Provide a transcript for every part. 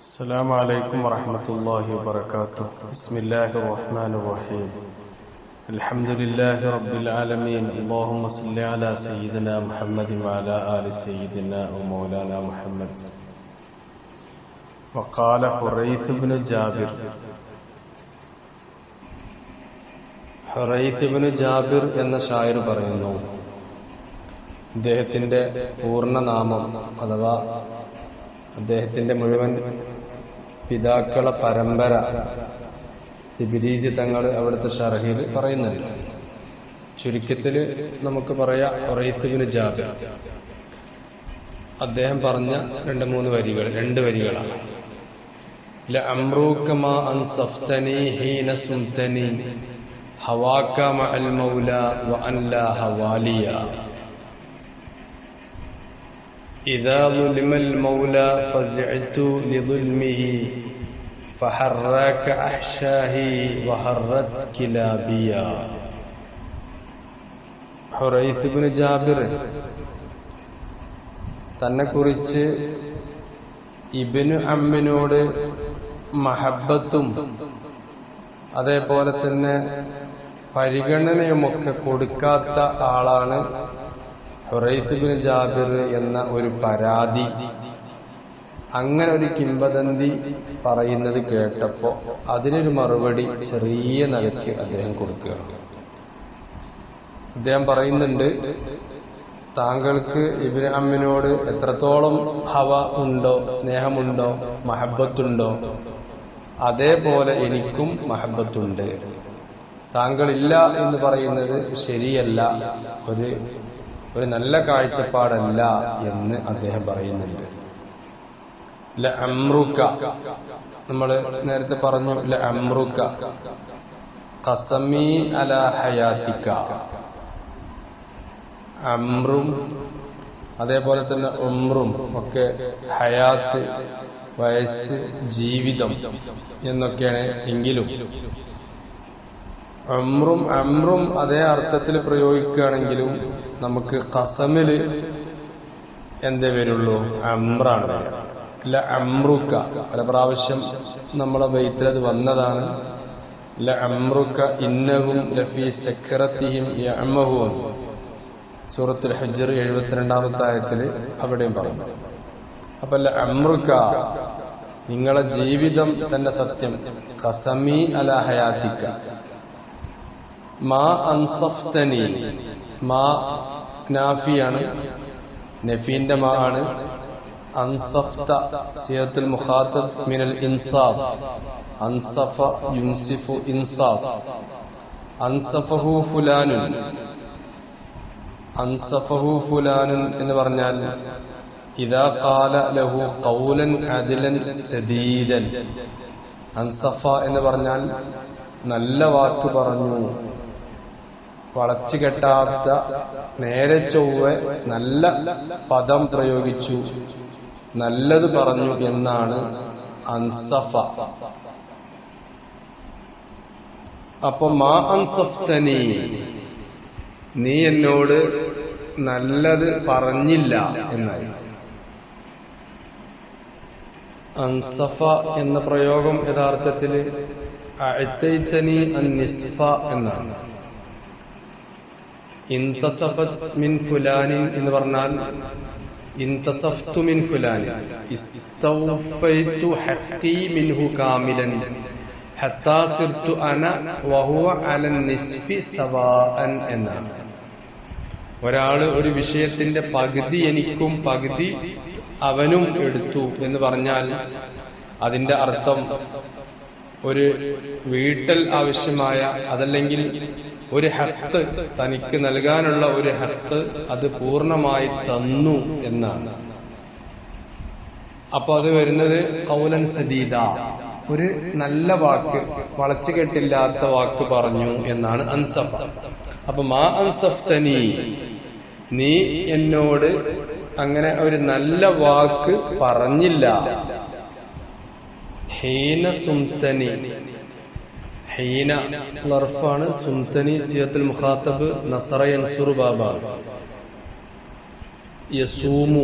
السلام عليكم ورحمة الله وبركاته. بسم الله الرحمن الرحيم. الحمد لله رب العالمين. اللهم صل على سيدنا محمد وعلى آل سيدنا ومولانا محمد. وقال حريث بن جابر. ഹുറൈത്ത് ഇബ്നു ജാബിർ എന്ന ഷായർ പറയുന്നു, അദ്ദേഹത്തിന്റെ പൂർണ്ണനാമം അഥവാ അദ്ദേഹത്തിന്റെ മുഴുവൻ പിതാക്കളെ പരമ്പര തിബിരീജ് തങ്ങൾ അവിടുത്തെ ഷർഹിൽ പറയുന്നുണ്ട്. ചുരുക്കത്തിൽ നമുക്ക് പറയാം, ഹുറൈത്ത് ഇബ്നു ജാബിർ അദ്ദേഹം പറഞ്ഞ രണ്ട് വരികളാണ്. ലഅംറുക മാ അൻസഫ്തനി ഹീന സുംതനി ഹവാക മഅൽ മൗല വഅൻ ലാ ഹവാലിയ إذا ظلم المولى فزعت لظلمه فحرك أحشاهي وهرت كلابيا. ഹുറൈത്ത് ഇബ്നു ജാബിർ തന്നെക്കുറിച്ച് ഇബ്നു അമ്മിനോട് മഹബത്തും അതേപോലെ തന്നെ പരിഗണനയുമൊക്കെ കൊടുക്കാത്ത ആളാണ് ഹുറൈത്ത് ഇബ്നു ജാബിർ എന്ന ഒരു പരാതി, അങ്ങനെ ഒരു കിംവദന്തി പറയുന്നത് കേട്ടപ്പോ അതിനൊരു മറുപടി ചെറിയ നിലയ്ക്ക് അദ്ദേഹം കൊടുക്കുകയാണ്. അദ്ദേഹം പറയുന്നുണ്ട്, താങ്കൾക്ക് ഇബ്നു അമ്മിനോട് എത്രത്തോളം ഹവ ഉണ്ടോ, സ്നേഹമുണ്ടോ, മഹബത്തുണ്ടോ, അതേപോലെ എനിക്കും മഹബത്തുണ്ട്. താങ്കളില്ല എന്ന് പറയുന്നത് ശരിയല്ല, ഒരു നല്ല കാഴ്ചപ്പാടല്ല എന്ന് അദ്ദേഹം പറയുന്നുണ്ട്. ലഅംറുക, നമ്മൾ നേരത്തെ പറഞ്ഞു, ലഅംറുക ഖസമി അലാ ഹയാതിക. അമ്രും അതേപോലെ തന്നെ ഉംറും ഒക്കെ ഹയാത്ത്, വയസ്സ്, ജീവിതം എന്നൊക്കെയാണ്. എങ്കിലും അമ്രും അതേ അർത്ഥത്തിൽ പ്രയോഗിക്കുകയാണെങ്കിലും നമുക്ക് ഖസമില് എന്തേ വരുള്ളൂ, അമ്രാണ്. ലഅംറുക പല പ്രാവശ്യം നമ്മളെ ബൈത്തിൽ അത് വന്നതാണ്. ലഅംറുക ഇന്നഹും ലഫീ സക്രതിഹിം യഅമഹൂൻ, സൂറത്തുൽ ഹജ്ർ 72-ാമത്തെ ആയത്തിൽ അവിടെയും പറഞ്ഞു. അപ്പൊ ലഅംറുക നിങ്ങളെ ജീവിതം തന്നെ സത്യം. ഖസമി അലാ ഹയാതിക മാ അൻസഫ്തനി, മാ നാഫിയാണ്, നഫീന്റെ മാ ആണ്. അൻസഫ്ത സിയത്തുൽ മുഖാത്തബ് മിനൽ ഇൻസാഫ്, അൻസഫ യുൻസിഫു ഇൻസാഫ്. അൻസഫഹു ഫുലാനുൻ, അൻസഫഹു ഫുലാനുൻ എന്ന് പറഞ്ഞാൽ ഇദാ ഖാല ലഹു ഖൗലൻ അദ്ലൻ സദീദൻ. അൻസഫ എന്ന് പറഞ്ഞാൽ നല്ല വാക്ക് പറഞ്ഞു, വളച്ചുകെട്ടാത്ത നേരെ ചൊവ്വ നല്ല പദം പ്രയോഗിച്ചു, നല്ലത് പറഞ്ഞു എന്നാണ് അൻസഫ. അപ്പൊ മാ അൻസഫ്തനി, നീ എന്നോട് നല്ലത് പറഞ്ഞില്ല എന്നായി. അൻസഫ എന്ന പ്രയോഗം യഥാർത്ഥത്തിൽ അഅതൈതനി അൻനിസ്ഫ എന്നാണ്. ഇൻതസഫത് മിൻ ഫുലാനിൻ എന്ന് പറഞ്ഞാൽ ഇൻതസഫ്തു മിൻ ഫുലാനിൻ ഇസ്തൗഫൈതു ഹഖീ മിൻഹു കാമിലൻ ഹത്താ സിർതു അന വഹുവ അലൻ നിസ്ഫി സവാഅൻ എന്നാണ്. ഒരാള് ഒരു വിഷയത്തിന്റെ പകുതി എനിക്കും പകുതി അവനും എടുത്തു എന്ന് പറഞ്ഞാൽ അതിന്റെ അർത്ഥം ഒരു വീട്ടൽ ആവശ്യമായ, അതല്ലെങ്കിൽ ഒരു ഹഖ്, തനിക്ക് നൽകാനുള്ള ഒരു ഹഖ് അത് പൂർണ്ണമായി തന്നു എന്നാണ്. അപ്പൊ അത് വരുന്നത് ഖൗലൻ സദീദ, ഒരു നല്ല വാക്ക്, വളച്ചുകെട്ടില്ലാത്ത വാക്ക് പറഞ്ഞു എന്നാണ് അൻസഫ. അപ്പൊ മാ അൻസഫ്തനി, നീ എന്നോട് അങ്ങനെ ഒരു നല്ല വാക്ക് പറഞ്ഞില്ല. ഹീന സുംതനി, ഹീന ലർഫാണ്, സുംതനി സിയത്തുൽ മുഖാത്തബ് നസറ യൻസുറു ബാബ. യസൂമു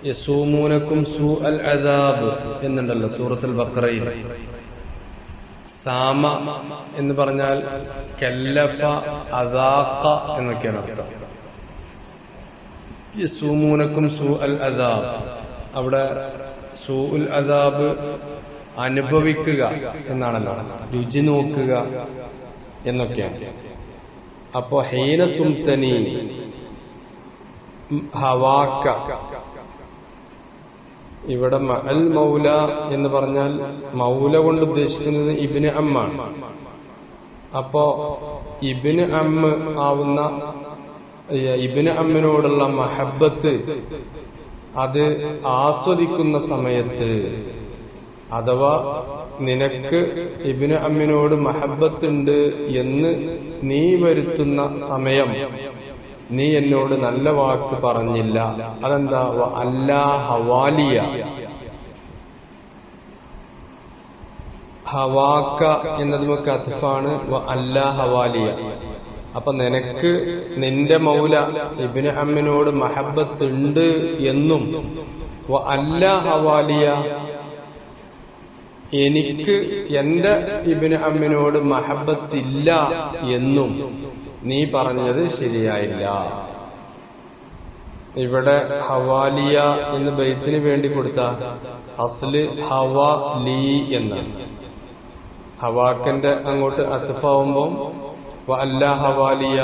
യസൂമൂനക്കും സൂ അൽ അദാബ് എന്നുണ്ടല്ലോ സൂറത്തുൽ ബഖറയിൽ. സാമ എന്ന് പറഞ്ഞാൽ കല്ലഫ, അദാഖ എന്നൊക്കെയാണ് അർത്ഥം. യസൂമൂനക്കും സൂ അൽ അദാബ്, അവിടെ സൂ ഉൽ അദാബ് അനുഭവിക്കുക എന്നാണല്ലോ, രുചി നോക്കുക എന്നൊക്കെയാണ്. അപ്പോ ഹീന സുംതനി ഹവാക്ക, ഇവിടെ അൽ മൗല എന്ന് പറഞ്ഞാൽ മൗല കൊണ്ട് ഉദ്ദേശിക്കുന്നത് ഇബ്നു അമ്മാണ്. അപ്പോ ഇബ്നു അമ്മ ആവുന്ന ഇബ്നു അമ്മിനോടുള്ള മഹബത്ത് അത് ആസ്വദിക്കുന്ന സമയത്ത്, അഥവാ നിനക്ക് ഇബ്നു അമ്മിനോട് മഹബത്തുണ്ട് എന്ന് നീ വരുത്തുന്ന സമയം നീ എന്നോട് നല്ല വാക്ക് പറഞ്ഞില്ല. അതെന്താ? അല്ലാ ഹവാലിയ, ഹവാക്ക എന്നത് നമുക്ക് അത്ഫാണ്. അല്ലാ ഹവാലിയ, അപ്പൊ നിനക്ക് നിന്റെ മൗല ഇബ്നു അമ്മിനോട് മഹബത്തുണ്ട് എന്നും അല്ലാ ഹവാലിയ, എനിക്ക് എന്റെ ഇബ്നു അമ്മിനോട് മഹബത്തില്ല എന്നും നീ പറഞ്ഞത് ശരിയായില്ല. ഇവിടെ ഹവാലിയ എന്ന് ബൈത്തിന് വേണ്ടി കൊടുത്ത അസ്ല് ഹവാ ലീ എന്നാണ്. ഹവാക്കന്റെ അങ്ങോട്ട് അത്ഫാവുമ്പം അല്ലാ ഹവാലിയ,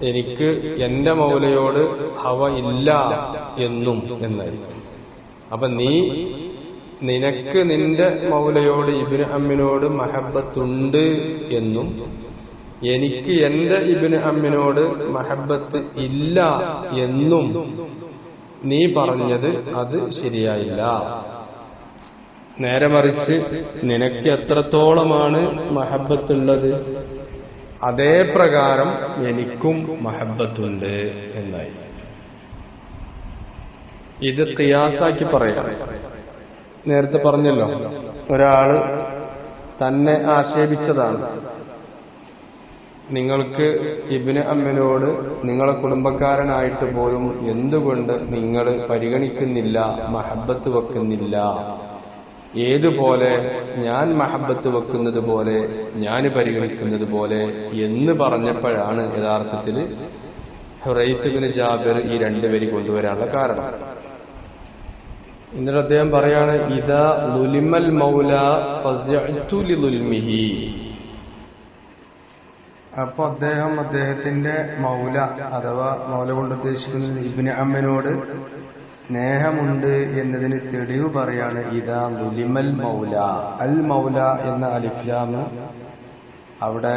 എനിക്ക് എന്റെ മൗലയോട് ഹവ ഇല്ല എന്നും എന്നായിരിക്കും. അപ്പൊ നിനക്ക് നിന്റെ മൗലയോട് ഇബ്നു അമ്മിനോട് മഹബത്തുണ്ട് എന്നും എനിക്ക് എന്റെ ഇബ്നു അമ്മിനോട് മഹബത്ത് ഇല്ല എന്നും നീ പറഞ്ഞത് അത് ശരിയായില്ല. നേരെ മറിച്ച് നിനക്ക് എത്രത്തോളമാണ് മഹബത്തുള്ളത് അതേ പ്രകാരം എനിക്കും മഹബത്തുണ്ട് എന്നായി. ഇത് ഖിയാസാക്കി പറയാം. നേരത്തെ പറഞ്ഞല്ലോ, ഒരാള് തന്നെ ആക്ഷേപിച്ചതാണ്, നിങ്ങൾക്ക് ഇബ്നു അമ്മിനോട് നിങ്ങളെ കുടുംബക്കാരനായിട്ട് പോലും എന്തുകൊണ്ട് നിങ്ങൾ പരിഗണിക്കുന്നില്ല, മഹബത്ത് വെക്കുന്നില്ല, ഏതുപോലെ ഞാൻ മഹബത്ത് വെക്കുന്നത് പോലെ ഞാൻ പരിഗണിക്കുന്നത് പോലെ എന്ന് പറഞ്ഞപ്പോഴാണ് യഥാർത്ഥത്തിൽ ഹുറൈത്ത് ബിൻ ജാബിർ ഈ രണ്ടുപേരി കൊണ്ടുവരാനുള്ള കാരണം. എന്നിട്ട് അദ്ദേഹം പറയാണ്, ഇദാ ളുലിമൽ മൗല ഫസ്യഅ്തു ലിളുൽമിഹി. അപ്പൊ അദ്ദേഹത്തിന്റെ മൗല അഥവാ മൗല കൊണ്ട് ഉദ്ദേശിക്കുന്നത് ഇബ്നു അമ്മിനോട് സ്നേഹമുണ്ട് എന്നതിന് തെളിവ് പറയാണ്. ഇദാ ളുലിമൽ മൗല, അൽ മൗല എന്ന അലിഫ്ലാമ് അവിടെ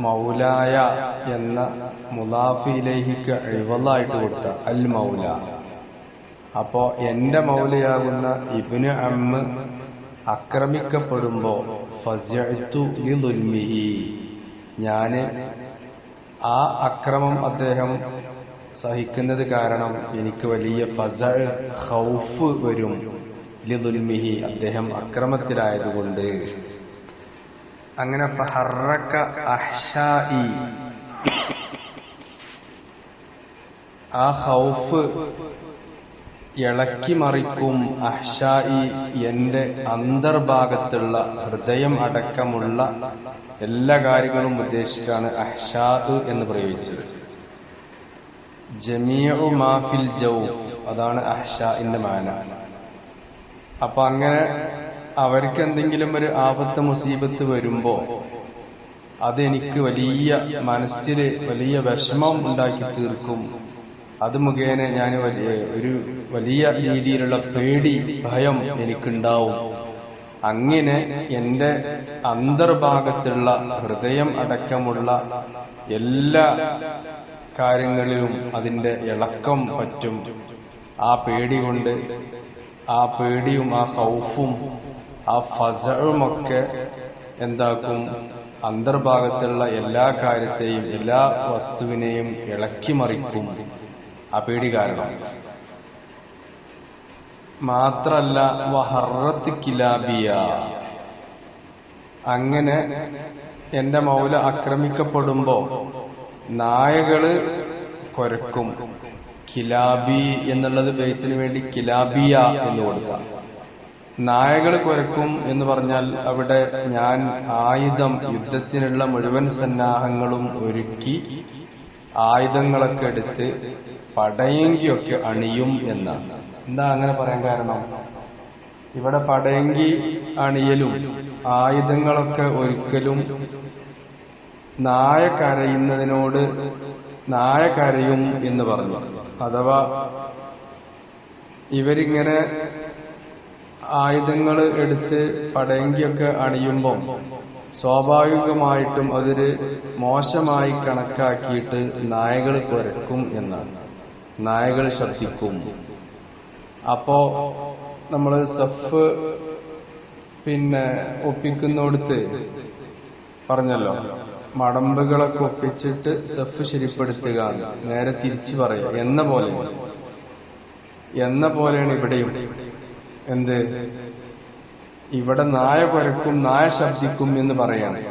മൗലായ എന്ന മുളാഫ് ഇലൈഹിക്ക് ഇവളായിട്ട് കൊടുത്ത അൽ മൗല. അപ്പോ എന്റെ മൗലയാകുന്ന ഇബ്നു അമ്മ് ആക്രമിക്കപ്പെടുമ്പോ ഫസ്യഅ്തു ലിളുൽമിഹി, ഞാന് ആ അക്രമം അദ്ദേഹം സഹിക്കുന്നത് കാരണം എനിക്ക് വലിയ ഫസഅ് ഖൗഫ് വരും. ലിളുൽമിഹി, അദ്ദേഹം അക്രമത്തിലായതുകൊണ്ട്. അങ്ങനെ ഫഹറക അഹ്ശാഇ, ആ ഖൗഫ് ഇളക്കി മറിക്കും. അഹ്ശാഇ, എന്റെ അന്തർഭാഗത്തുള്ള ഹൃദയം അടക്കമുള്ള എല്ലാ കാര്യങ്ങളും ഉദ്ദേശിച്ചാണ് അഹ്ശാ എന്ന് പ്രയോഗിച്ചത്. ജമീഉ മാ ഫിൽ ജൗഫ്, അതാണ് അഹ്ശാഇന്റെ മാന. അപ്പൊ അങ്ങനെ അവർക്ക് എന്തെങ്കിലും ഒരു ആപത്ത് മുസീബത്ത് വരുമ്പോ അതെനിക്ക് വലിയ മനസ്സിൽ വലിയ വിഷമം ഉണ്ടാക്കി തീർക്കും. അത് മുഖേന ഞാൻ ഒരു വലിയ രീതിയിലുള്ള പേടി, ഭയം എനിക്കുണ്ടാവും. അങ്ങനെ എന്റെ അന്തർഭാഗത്തുള്ള ഹൃദയം അടക്കമുള്ള എല്ലാ കാര്യങ്ങളിലും അതിന്റെ ഇളക്കം പറ്റും. ആ പേടി കൊണ്ട്, ആ പേടിയും ആ ഖൗഫും ആ ഫസഉമൊക്കെ എന്താക്കും? അന്തർഭാഗത്തുള്ള എല്ലാ കാര്യത്തെയും എല്ലാ വസ്തുവിനെയും ഇളക്കി മറിക്കും ആ പേടി കാരണം. മാത്രല്ല വഹറത്ത് കിലാബിയ, അങ്ങനെ എന്റെ മൗല ആക്രമിക്കപ്പെടുമ്പോ നായകള് കൊരക്കും. കിലാബി എന്നുള്ളത് ബൈത്തിന് വേണ്ടി കിലാബിയ എന്ന് കൊടുക്കാം. നായകൾ കുരക്കും എന്ന് പറഞ്ഞാൽ അവിടെ ഞാൻ ആയുധം, യുദ്ധത്തിനുള്ള മുഴുവൻ സന്നാഹങ്ങളും ഒരുക്കി ആയുധങ്ങളൊക്കെ എടുത്ത് പടയങ്കിയൊക്കെ അണിയും എന്നാണ്. എന്താ അങ്ങനെ പറയാൻ കാരണം? ഇവിടെ പടയങ്കി അണിയലും ആയുധങ്ങളൊക്കെ ഒരുക്കലും നായ കരയുന്നതിനോട് നായ കരയും എന്ന് പറഞ്ഞു. അഥവാ ഇവരിങ്ങനെ ആയുധങ്ങൾ എടുത്ത് പടയങ്കിയൊക്കെ അണിയുമ്പം സ്വാഭാവികമായിട്ടും അതൊരു മോശമായി കണക്കാക്കിയിട്ട് നായകൾ കുരക്കും എന്നാണ്. നായകൾ ശബ്ദിക്കും. അപ്പോ നമ്മൾ സഫ് ഒപ്പിക്കുന്നിടത്ത് പറഞ്ഞല്ലോ, മടമ്പുകളൊക്കെ ഒപ്പിച്ചിട്ട് സഫ് ശരിപ്പെടുത്തുക, നേരെ തിരിച്ചു പറയുക എന്ന പോലെയാണ് ഇവിടെയും. എന്ത്? ഇവിടെ നായ കുരക്കും, നായ ശബ്ദിക്കും എന്ന് പറയാണ്.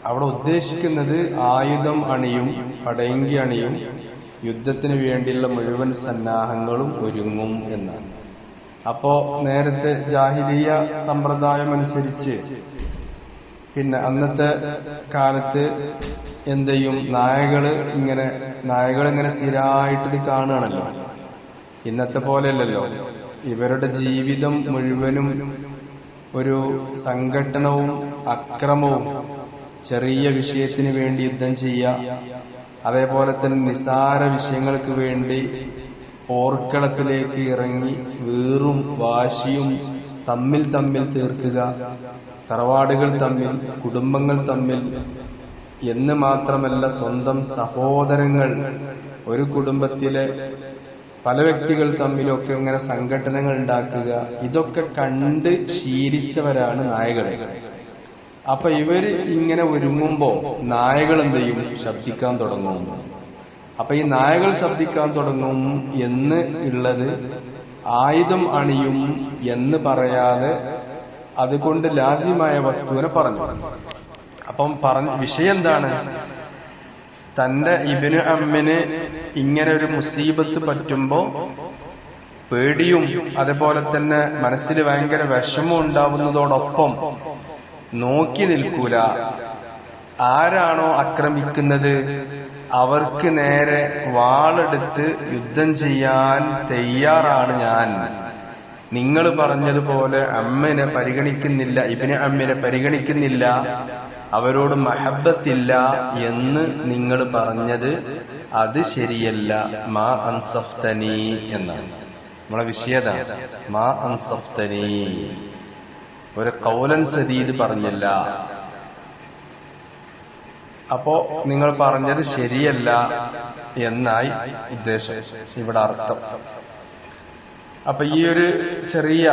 അവിടെ ഉദ്ദേശിക്കുന്നത് ആയുധം അണിയും, പടയങ്കി അണിയും, യുദ്ധത്തിന് വേണ്ടിയുള്ള മുഴുവൻ സന്നാഹങ്ങളും ഒരുങ്ങും എന്നാണ്. അപ്പോ നേരത്തെ ജാഹിലിയ സമ്പ്രദായം അനുസരിച്ച് അന്നത്തെ കാലത്ത് എന്ത് ചെയ്യും? നായകളിങ്ങനെ സ്ഥിരമായിട്ട് കാണുകയാണല്ലോ. ഇന്നത്തെ പോലെയല്ലല്ലോ. ഇവരുടെ ജീവിതം മുഴുവനും ഒരു സംഘട്ടനവും അക്രമവും, ചെറിയ വിഷയത്തിന് വേണ്ടി യുദ്ധം ചെയ്യുക, അതേപോലെ തന്നെ നിസാര വിഷയങ്ങൾക്ക് വേണ്ടി പോർക്കളത്തിലേക്ക് ഇറങ്ങി വീറും വാശിയും തമ്മിൽ തീർക്കുക, തറവാടുകൾ തമ്മിൽ, കുടുംബങ്ങൾ തമ്മിൽ എന്ന് മാത്രമല്ല സ്വന്തം സഹോദരങ്ങൾ, ഒരു കുടുംബത്തിലെ പല വ്യക്തികൾ തമ്മിലൊക്കെ ഇങ്ങനെ സംഘടനകൾ ഉണ്ടാക്കുക. ഇതൊക്കെ കണ്ട് ശീലിച്ചവരാണ് നായകൾ. അപ്പൊ ഇവര് ഇങ്ങനെ ഒരുങ്ങുമ്പോ നായകൾ എന്ത് ചെയ്യും? ശബ്ദിക്കാൻ തുടങ്ങും. അപ്പൊ ഈ നായകൾ ശബ്ദിക്കാൻ തുടങ്ങും എന്ന് ഉള്ളത് ആയുധം അണിയും എന്ന് പറയാതെ അതുകൊണ്ട് ലാസിമായ വസ്തുവിനെ പറഞ്ഞു. അപ്പം വിഷയം എന്താണ്? തന്റെ ഇബ്നു അമ്മിന് ഇങ്ങനെ ഒരു മുസീബത്ത് പറ്റുമ്പോ പേടിയും അതേപോലെ തന്നെ മനസ്സിൽ ഭയങ്കര വിഷമം ഉണ്ടാവുന്നതോടൊപ്പം നോക്കി നിൽക്കൂല. ആരാണോ ആക്രമിക്കുന്നത് അവർക്ക് നേരെ വാളെടുത്ത് യുദ്ധം ചെയ്യാൻ തയ്യാറാണ് ഞാൻ. നിങ്ങൾ പറഞ്ഞതുപോലെ അമ്മിനെ പരിഗണിക്കുന്നില്ല, ഇബ്നു അമ്മിനെ പരിഗണിക്കുന്നില്ല, അവരോട് മഹബ്ബത്തില്ല എന്ന് നിങ്ങൾ പറഞ്ഞത് അത് ശരിയല്ല. മാ അൻസഫ്തനി എന്നാണ് നമ്മളെ വിഷയത. മാ അൻസഫ്തനി, ഒരു ഖൗലൻ സദീദ് പറഞ്ഞില്ല. അപ്പോ നിങ്ങൾ പറഞ്ഞത് ശരിയല്ല എന്നായി ഉദ്ദേശം, ഇവിടെ അർത്ഥം. അപ്പൊ ഈ ഒരു ചെറിയ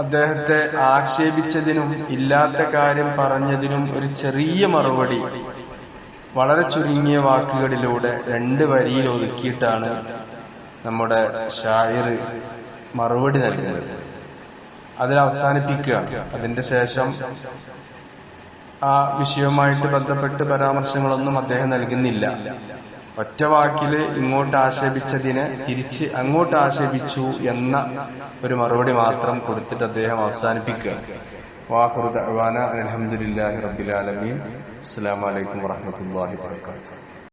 അദ്ദേഹത്തെ ആക്ഷേപിച്ചതിനും ഇല്ലാത്ത കാര്യം പറഞ്ഞതിനും ഒരു ചെറിയ മറുപടി വളരെ ചുരുങ്ങിയ വാക്കുകളിലൂടെ 2 വരിയിൽ ഒതുക്കിയിട്ടാണ് നമ്മുടെ ഷായിർ മറുപടി നൽകുന്നത്. അതിൽ അവസാനിപ്പിക്കുകയാണ്. അതിന്റെ ശേഷം ആ വിഷയവുമായിട്ട് ബന്ധപ്പെട്ട് പരാമർശങ്ങളൊന്നും അദ്ദേഹം നൽകുന്നില്ല. ഒറ്റ വാക്കില് ഇങ്ങോട്ട് ആക്ഷേപിച്ചതിനെ തിരിച്ച് അങ്ങോട്ട് ആക്ഷേപിച്ചു എന്ന ഒരു മറുപടി മാത്രം കൊടുത്തിട്ട് അദ്ദേഹം അവസാനിപ്പിക്കുക. വാഖിറു ദഅ്വാനാ അൽഹംദുലില്ലാഹി റബ്ബിൽ ആലമീൻ. അസ്സലാമു അലൈക്കും വറഹ്മത്തുള്ളാഹി വബറകാതുഹു.